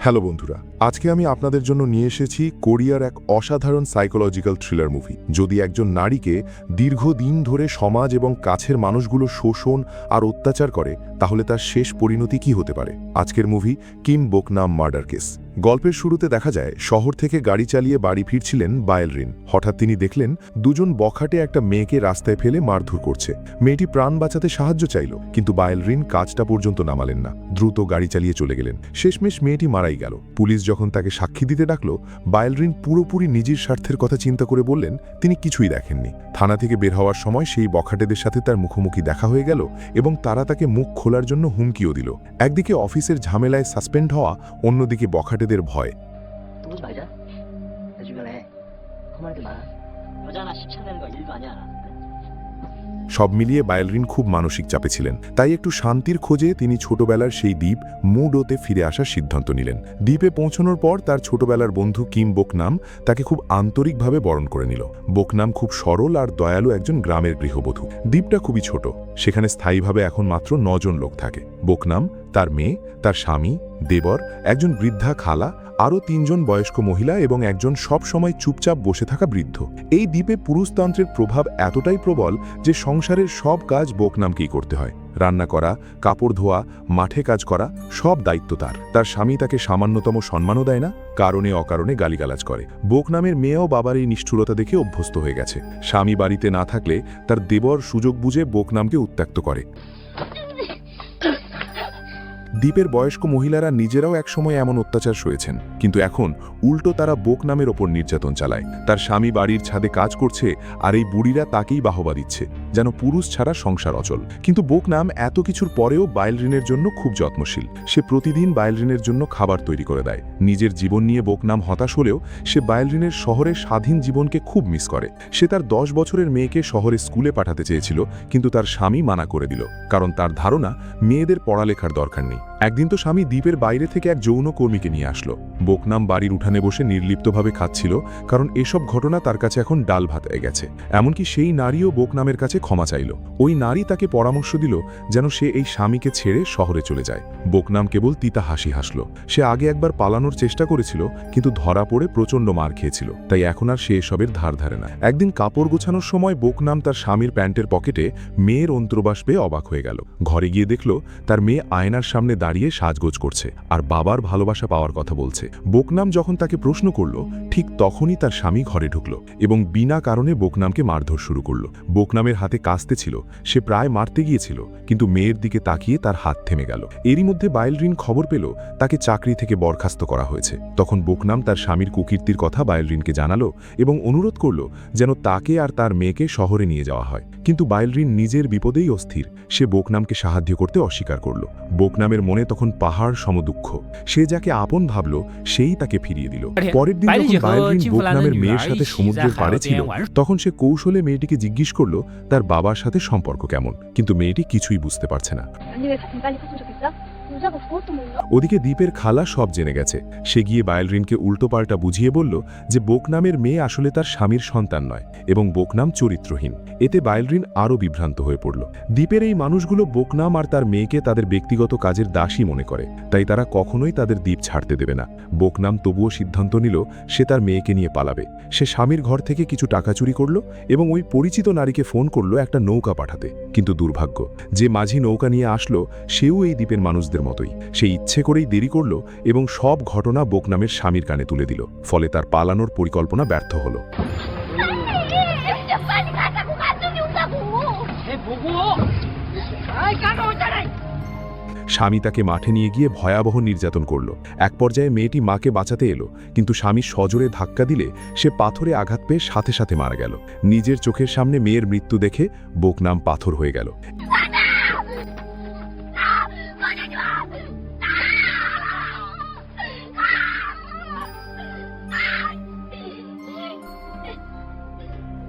Hello বন্ধুরা, আজকে আমি আপনাদের জন্য নিয়ে এসেছি কোরিয়ার এক অসাধারণ সাইকোলজিক্যাল থ্রিলার মুভি। যদি একজন নারীকে দীর্ঘদিন ধরে সমাজ এবং কাছের মানুষগুলো শোষণ আর অত্যাচার করে, তাহলে তার শেষ পরিণতি কি হতে পারে? আজকের মুভি কিম বোকনাম মার্ডার কেস। গল্পের শুরুতে দেখা যায় শহর থেকে গাড়ি চালিয়ে বাড়ি ফিরছিলেন বায়েলরিন। হঠাৎ তিনি দেখলেন দুজন বখাটে একটা মেয়েকে রাস্তায় ফেলে মারধর করছে। মেয়েটি প্রাণ বাঁচাতে সাহায্য চাইল, কিন্তু বায়েলরিন কাজটা পর্যন্ত নামালেন না, দ্রুত গাড়ি চালিয়ে চলে গেলেন। শেষমেশ মেয়েটি মারাই গেল। পুলিশ যখন তাকে সাক্ষী দিতে ডাকল, বায়েলরিন পুরোপুরি নিজের স্বার্থের কথা চিন্তা করে বললেন তিনি কিছুই দেখেননি। থানা থেকে বের হওয়ার সময় সেই বখাটেদের সাথে তার মুখোমুখি দেখা হয়ে গেল এবং তারা তাকে মুখ খোলার জন্য হুমকিও দিল। একদিকে অফিসের ঝামেলায় সাসপেন্ড হওয়া, অন্যদিকে বখাটেদের ভয়। 누구지 말이야? 내 주변에 험하게 많아. 여자나 십창내는 거 일도 아니야. সব মিলিয়ে বায়েলরিন খুব মানসিক চাপে ছিলেন। তাই একটু শান্তির খোঁজে তিনি ছোটবেলার সেই দ্বীপ মুডোতে ফিরে আসার সিদ্ধান্ত নিলেন। দ্বীপে পৌঁছানোর পর তার ছোটবেলার বন্ধু কিম বোকনাম তাকে খুব আন্তরিকভাবে বরণ করে নিল। বোকনাম খুব সরল আর দয়ালু একজন গ্রামের গৃহবধূ। দ্বীপটা খুবই ছোট, সেখানে স্থায়ীভাবে এখন মাত্র 9 জন লোক থাকে। বোকনাম, তার মেয়ে, তার স্বামী, দেবর, একজন বৃদ্ধা খালা, আরও 3 জন বয়স্ক মহিলা এবং একজন সব সময় চুপচাপ বসে থাকা বৃদ্ধ। এই দ্বীপে পুরুষতন্ত্রের প্রভাব এতটাই প্রবল যে সংসারের সব কাজ বোকনামকেই করতে হয়। রান্না করা, কাপড় ধোয়া, মাঠে কাজ করা, সব দায়িত্ব তার। তার স্বামী তাকে সামান্যতম সম্মানও দেয় না, কারণে অকারণে গালিগালাজ করে। বোকনামের মেয়েও বাবার এই নিষ্ঠুরতা দেখে অভ্যস্ত হয়ে গেছে। স্বামী বাড়িতে না থাকলে তার দেবর সুযোগ বুঝে বোকনামকে উত্ত্যক্ত করে। দ্বীপের বয়স্ক মহিলারা নিজেরাও একসময় এমন অত্যাচার সয়েছেন, কিন্তু এখন উল্টো তারা বোকনামের ওপর নির্যাতন চালায়। তার স্বামী বাড়ির ছাদে কাজ করছে আর এই বুড়িরা তাকেই বাহবা দিচ্ছে, যেন পুরুষ ছাড়া সংসার অচল। কিন্তু বোকনাম এত কিছুর পরেও বায়েলরিনের জন্য খুব যত্নশীল। সে প্রতিদিন বায়েলরিনের জন্য খাবার তৈরি করে দেয়। নিজের জীবন নিয়ে বোকনাম হতাশ হলেও সে বায়েলরিনের শহরের স্বাধীন জীবনকে খুব মিস করে। সে তার 10 বছরের মেয়েকে শহরে স্কুলে পাঠাতে চেয়েছিল, কিন্তু তার স্বামী মানা করে দিল, কারণ তার ধারণা মেয়েদের পড়ালেখার দরকার নেই। একদিন তো স্বামী দ্বীপের বাইরে থেকে এক যৌন কর্মীকে নিয়ে আসলো। বোকনাম বাড়ির উঠানে বসে নির্লিপ্তভাবে খাচ্ছিল, কারণ এসব ঘটনা তার কাছে এখন ডাল ভাত হয়ে গেছে। এমনকি সেই নারীও বোকনামের কাছে ক্ষমা চাইল। ওই নারী তাকে পরামর্শ দিল যেন সে এই স্বামীকে ছেড়ে শহরে চলে যায়। বোকনাম কেবল তিতা হাসি হাসল। সে আগে একবার পালানোর চেষ্টা করেছিল, কিন্তু ধরা পড়ে প্রচণ্ড মার খেয়েছিল, তাই এখন আর সে এসবের ধার ধারে না। একদিন কাপড় গোছানোর সময় বোকনাম তার স্বামীর প্যান্টের পকেটে মেয়ের অন্তর্বাস পেয়ে অবাক হয়ে গেল। ঘরে গিয়ে দেখল তার মেয়ে আয়নার সামনে দাঁড়িয়ে সাজগোজ করছে আর বাবার ভালোবাসা পাওয়ার কথা বলছে। বোকনাম যখন তাকে প্রশ্ন করল, ঠিক তখনই তার স্বামী ঘরে ঢুকল এবং বিনা কারণে বোকনামকে মারধর শুরু করল। বোকনামের হাতে কাস্তে ছিল, সে প্রায় মারতে গিয়েছিল, কিন্তু মেয়ের দিকে তাকিয়ে তার হাত থেমে গেল। এরই মধ্যে বায়েলরিন খবর পেল তাকে চাকরি থেকে বরখাস্ত করা হয়েছে। তখন বোকনাম তার স্বামীর কুকীর্তির কথা বায়েলরিনকে জানালো এবং অনুরোধ করল যেন তাকে আর তার মেয়েকে শহরে নিয়ে যাওয়া হয়। কিন্তু বায়েলরিন নিজের বিপদেই অস্থির। সে বোকনামকে সাহায্য করতে অস্বীকার করল। বোকনামের মনে তখন পাহাড় সমদুঃখ। সে যাকে আপন ভাবল সেই তাকে ফিরিয়ে দিল। পরের দিন যখন বায়েলরিন বোকনামের মেয়ের সাথে সমুদ্রের পাড়ে ছিল, তখন সে কৌশলে মেয়েটিকে জিজ্ঞেস করল তার বাবার সাথে সম্পর্ক কেমন, কিন্তু মেয়েটি কিছুই বুঝতে পারছে না। ওদিকে দ্বীপের খালা সব জেনে গেছে। সে গিয়ে বায়েলরিনকে উল্টোপাল্টা বুঝিয়ে বলল যে বোকনামের মেয়ে আসলে তার স্বামীর সন্তান নয় এবং বোকনাম চরিত্রহীন। এতে বায়েলরিন আরও বিভ্রান্ত হয়ে পড়ল। দ্বীপের এই মানুষগুলো বোকনাম আর তার মেয়েকে তাদের ব্যক্তিগত কাজের দাসী মনে করে, তাই তারা কখনোই তাদের দ্বীপ ছাড়তে দেবে না। বোকনাম তবুও সিদ্ধান্ত নিল সে তার মেয়েকে নিয়ে পালাবে। সে স্বামীর ঘর থেকে কিছু টাকা চুরি করল এবং ওই পরিচিত নারীকে ফোন করল একটা নৌকা পাঠাতে। কিন্তু দুর্ভাগ্য, যে মাঝি নৌকা নিয়ে আসলো সেও এই দ্বীপের মানুষদের মতোই। সে ইচ্ছে করেই দেরি করল এবং সব ঘটনা বোকনামের স্বামীর কানে তুলে দিল। ফলে তার পালানোর পরিকল্পনা ব্যর্থ হল। স্বামী তাকে মাঠে নিয়ে গিয়ে ভয়াবহ নির্যাতন করল। এক পর্যায়ে মেয়েটি মাকে বাঁচাতে এলো, কিন্তু স্বামী সজোরে ধাক্কা দিলে সে পাথরে আঘাত পেয়ে সাথে সাথে মারা গেল। নিজের চোখের সামনে মেয়ের মৃত্যু দেখে বোকনাম পাথর হয়ে গেল।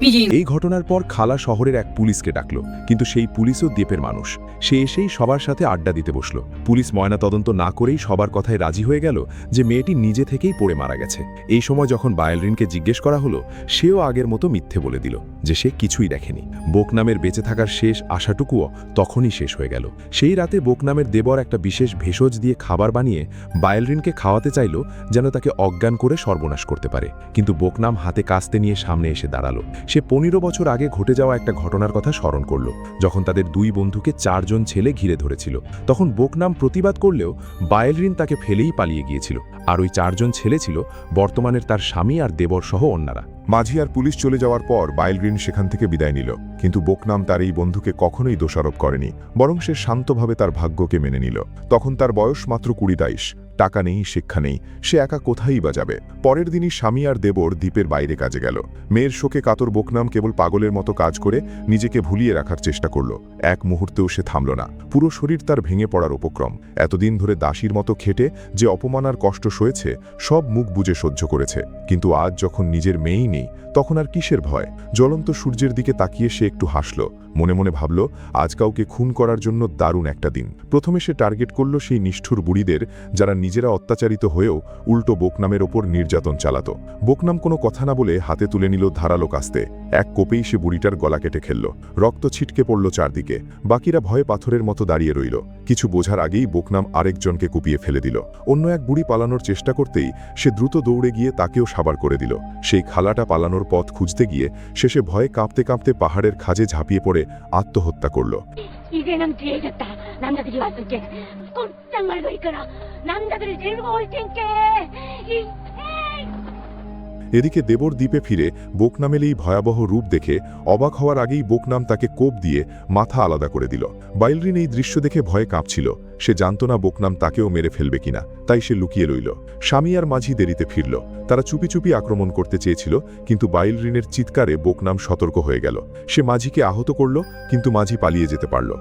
삐진 এই ঘটনার পর খালা শহরের এক পুলিশকে ডাকলো, কিন্তু সেই পুলিশও দ্বীপের মানুষ। সে এসেই সবার সাথে আড্ডা দিতে বসলো। পুলিশ ময়না তদন্ত না করেই সবার কথায় রাজি হয়ে গেল যে মেয়েটি নিজে থেকেই পড়ে মারা গেছে। এই সময় যখন বায়োলিনকে জিজ্ঞেস করা হলো, সেও আগের মতো মিথ্যে বলে দিল যে সে কিছুই দেখেনি। বোকনামের বেঁচে থাকার শেষ আশাটুকুও তখনই শেষ হয়ে গেল। সেই রাতে বোকনামের দেবর একটা বিশেষ ভেষজ দিয়ে খাবার বানিয়ে বায়োলিনকে খাওয়াতে চাইল, যেন তাকে অজ্ঞান করে সর্বনাশ করতে পারে। কিন্তু বোকনাম হাতে কাস্তে নিয়ে সামনে এসে দাঁড়ালো। সে 15 বছর আগে ঘটে যাওয়া একটা ঘটনার কথা স্মরণ করল, যখন তাদের 2 বন্ধুকে 4 জন ছেলে ঘিরে ধরেছিল। তখন বোকনাম প্রতিবাদ করলেও বায়োলিন তাকে ফেলেই পালিয়ে গিয়েছিল। আর ওই 4 জন ছেলে ছিল বর্তমানের তার স্বামী আর দেবর সহ অন্যরা। মাঝি আর পুলিশ চলে যাওয়ার পর বায়োলিন সেখান থেকে বিদায় নিল, কিন্তু বোকনাম তার এই বন্ধুকে কখনোই দোষারোপ করেনি, বরং সে শান্তভাবে তার ভাগ্যকে মেনে নিল। তখন তার বয়স মাত্র 20-22, টাকা নেই, শিক্ষা নেই, সে একা কোথায়ই বা যাবে। পরের দিনই স্বামী আর দেবর দ্বীপের বাইরে কাজে গেল। মেয়ের শোকে কাতর বোকনাম কেবল পাগলের মতো কাজ করে নিজেকে ভুলিয়ে রাখার চেষ্টা করল। এক মুহূর্তেও সে থামল না। পুরো শরীর তার ভেঙে পড়ার উপক্রম। এতদিন ধরে দাসীর মতো খেটে যে অপমান আর কষ্ট সয়েছে, সব মুখ বুজে সহ্য করেছে। কিন্তু আজ যখন নিজের মেয়েই নেই, তখন আর কিসের ভয়? জ্বলন্ত সূর্যের দিকে তাকিয়ে সে একটু হাসল। মনে মনে ভাবল, আজ কাউকে খুন করার জন্য দারুণ একটা দিন। প্রথমে সে টার্গেট করল সেই নিষ্ঠুর বুড়িদের, যারা নিজেরা অত্যাচারিত হয়েও উল্টো বোকনামের ওপর নির্যাতন চালাত। বোকনাম কোনো কথা না বলে হাতে তুলে নিল ধারালো কাস্তে। এক কোপেই সে বুড়িটার গলা কেটে ফেলল। রক্ত ছিটকে পড়ল চারদিকে। বাকিরা ভয়ে পাথরের মতো দাঁড়িয়ে রইল। কিছু বোঝার আগেই বোকনাম আরেকজনকে কুপিয়ে ফেলে দিল। অন্য এক বুড়ি পালানোর চেষ্টা করতেই সে দ্রুত দৌড়ে গিয়ে তাকেও সাবার করে দিল। সেই খালাটা পালানোর পথ খুঁজতে গিয়ে শেষে ভয়ে কাঁপতে কাঁপতে পাহাড়ের খাজে ঝাঁপিয়ে পড়ে আত্মহত্যা করল। 이제는 피해졌다. 남자들이 왔을 때 꼼짝 말고 있거라. 남자들이 데리고 올 테니까. এদিকে দেবর দ্বীপে ফিরে বোকনামের এই ভয়াবহ রূপ দেখে অবাক হওয়ার আগেই বোকনাম তাকে কোপ দিয়ে মাথা আলাদা করে দিল। বায়োলিন এই দৃশ্য দেখে ভয়ে কাঁপছিল। সে জানত না বোকনাম তাকেও মেরে ফেলবে কিনা, তাই সে লুকিয়ে রইল। স্বামী আর মাঝি দেরিতে ফিরল। তারা চুপি চুপি আক্রমণ করতে চেয়েছিল, কিন্তু বায়োলিনের চিৎকারে বোকনাম সতর্ক হয়ে গেল। সে মাঝিকে আহত করল, কিন্তু মাঝি পালিয়ে যেতে পারল।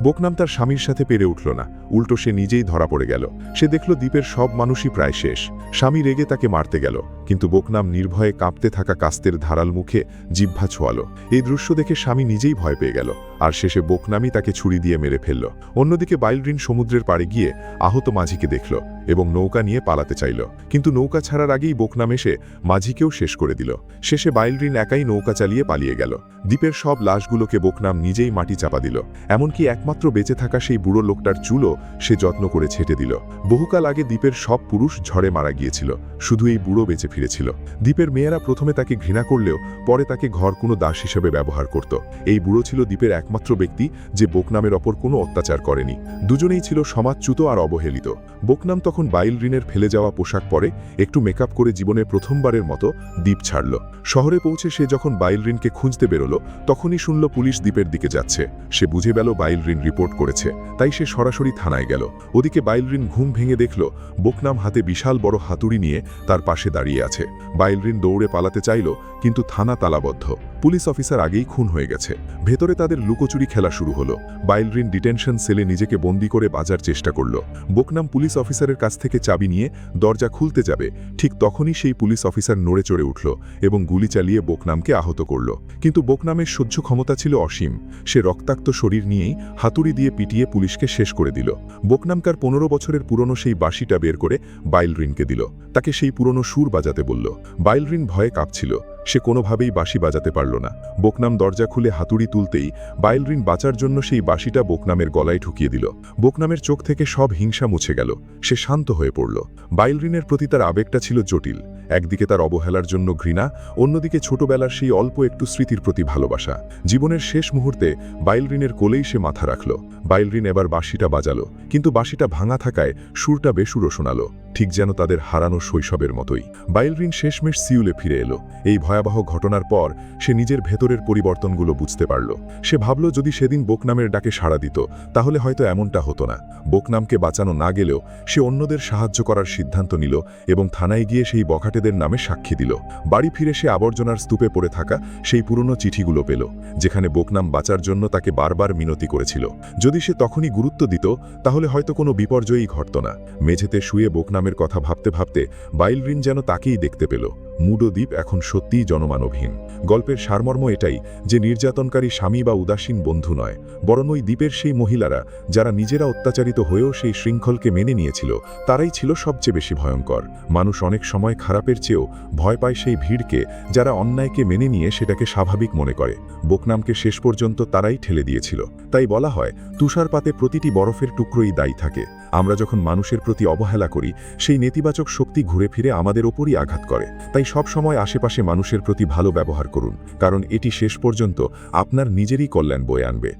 বোকনাম তার স্বামীর সাথে পেরে উঠল না, উল্টো সে নিজেই ধরা পড়ে গেল। সে দেখল দ্বীপের সব মানুষই প্রায় শেষ। স্বামী রেগে তাকে মারতে গেল, কিন্তু বোকনাম নির্ভয়ে কাঁপতে থাকা কাস্তের ধারাল মুখে জিহ্বা ছোয়ালো। এই দৃশ্য দেখে স্বামী নিজেই ভয় পেয়ে গেল, আর শেষে বোকনামই তাকে ছুরি দিয়ে মেরে ফেলল। অন্যদিকে বায়োলিন সমুদ্রের পাড়ে গিয়ে আহত মাঝিকে দেখল এবং নৌকা নিয়ে পালাতে চাইল, কিন্তু নৌকা ছাড়ার আগেই বোকনাম এসে মাঝিকেও শেষ করে দিল। শেষে বায়োলিন একাই নৌকা চালিয়ে পালিয়ে গেল। দ্বীপের সব লাশগুলোকে বোকনাম নিজেই মাটি চাপা দিল। এমনকি একমাত্র বেঁচে থাকা সেই বুড়ো লোকটার চুলও সে যত্ন করে ছেটে দিল। বহুকাল আগে দ্বীপের সব পুরুষ ঝড়ে মারা গিয়েছিল, শুধু এই বুড়ো বেঁচে ফিরেছিল। দ্বীপের মেয়েরা প্রথমে তাকে ঘৃণা করলেও পরে তাকে ঘর কোনো দাস হিসেবে ব্যবহার করত। এই বুড়ো ছিল দ্বীপের একমাত্র ব্যক্তি যে বোকনামের ওপর কোনো অত্যাচার করেনি। দুজনেই ছিল সমাজচ্যুত আর অবহেলিত। বোকনাম তখন বায়োলিনের ফেলে যাওয়া পোশাক পরে একটু মেকআপ করে জীবনের প্রথমবারের মতো দ্বীপ ছাড়ল। শহরে পৌঁছে সে যখন বায়োলিনকে খুঁজতে বেরোলো, তখনই শুনল পুলিশ দ্বীপের দিকে যাচ্ছে। সে বুঝে গেল বায়োলিন রিপোর্ট করেছে, তাই সে সরাসরি থানায় গেল। ওদিকে বায়োলিন ঘুম ভেঙে দেখল বোকনাম হাতে বিশাল বড় হাতুড়ি নিয়ে তার পাশে দাঁড়িয়ে আছে। বায়োলিন দৌড়ে পালাতে চাইল, কিন্তু থানা তালাবদ্ধ। পুলিশ অফিসার আগেই খুন হয়ে গেছে। ভেতরে তাদের লুকোচুরি খেলা শুরু হলো। বায়োলিন ডিটেনশন সেলে নিজেকে বন্দি করে বাঁচার চেষ্টা করল। বোকনাম পুলিশ অফিসারের কাছ থেকে চাবি নিয়ে দরজা খুলতে যাবে, ঠিক তখনই সেই পুলিশ অফিসার নড়ে চড়ে উঠল এবং গুলি চালিয়ে বোকনামকে আহত করল। কিন্তু বোকনামের সহ্য ক্ষমতা ছিল অসীম। সে রক্তাক্ত শরীর নিয়েই হাতুড়ি দিয়ে পিটিয়ে পুলিশকে শেষ করে দিল। বোকনামকার 15 বছরের পুরনো সেই বাঁশিটা বের করে বায়োলিনকে দিল। তাকে সেই পুরনো সুর বাজাতে বলল। বায়োলিন ভয়ে কাঁপছিল। সে কোনোভাবেই বাঁশি বাজাতে পারল না। বোকনাম দরজা খুলে হাতুড়ি তুলতেই বায়োলিন বাঁচার জন্য সেই বাঁশিটা বোকনামের গলায় ঠুকিয়ে দিল। বোকনামের চোখ থেকে সব হিংসা মুছে গেল। সে শান্ত হয়ে পড়ল। বায়োলিনের প্রতি তার আবেগটা ছিল জটিল। একদিকে তার অবহেলার জন্য ঘৃণা, অন্যদিকে ছোটবেলার সেই অল্প একটু স্মৃতির প্রতি ভালোবাসা। জীবনের শেষ মুহূর্তে বায়োলিনের কোলেই সে মাথা রাখল। বায়োলিন এবার বাঁশিটা বাজালো, কিন্তু বাঁশিটা ভাঙা থাকায় সুরটা বেসুরো শোনালো, ঠিক যেন তাদের হারানো শৈশবের মতোই। বায়োলিন শেষমেশ সিউলে ফিরে এলো। এই ভয়াবহ ঘটনার পর সে নিজের ভেতরের পরিবর্তনগুলো বুঝতে পারল। সে ভাবল, যদি সেদিন বোকনামের ডাকে সাড়া দিত, তাহলে হয়তো এমনটা হতো না। বোকনামকে বাঁচানো না গেলেও সে অন্যদের সাহায্য করার সিদ্ধান্ত নিল এবং থানায় গিয়ে সেই বখাটেদের নামে সাক্ষী দিল। বাড়ি ফিরে সে আবর্জনার স্তূপে পড়ে থাকা সেই পুরনো চিঠিগুলো পেল, যেখানে বোকনাম বাঁচার জন্য তাকে বারবার মিনতি করেছিল। যদি সে তখনই গুরুত্ব দিত, তাহলে হয়তো কোনো বিপর্যয়ই ঘটত না। মেঝেতে শুয়ে বোকনামের কথা ভাবতে ভাবতে বায়োলিন যেন তাকেই দেখতে পেল। মুডো দ্বীপ এখন সত্যিই জনমানবহীন। গল্পের সারমর্ম এটাই যে নির্যাতনকারী স্বামী বা উদাসীন বন্ধু নয়, বরং ওই দ্বীপের সেই মহিলারা যারা নিজেরা অত্যাচারিত হয়েও সেই শৃঙ্খলকে মেনে নিয়েছিল, তারাই ছিল সবচেয়ে বেশি ভয়ঙ্কর। মানুষ অনেক সময় খারাপের চেয়েও ভয় পায় সেই ভিড়কে, যারা অন্যায়কে মেনে নিয়ে সেটাকে স্বাভাবিক মনে করে। বোকনামকে শেষ পর্যন্ত তারাই ঠেলে দিয়েছিল। তাই বলা হয়, তুষারপাতে প্রতিটি বরফের টুকরোই দায়ী থাকে। আমরা যখন মানুষের প্রতি অবহেলা করি, সেই নেতিবাচক শক্তি ঘুরে ফিরে আমাদের ওপরই আঘাত করে। তাই সব সময় আশেপাশে মানুষের প্রতি ভালো ব্যবহার করুন, কারণ এটি শেষ পর্যন্ত আপনার নিজেরই কল্যাণ বয়ে আনবে।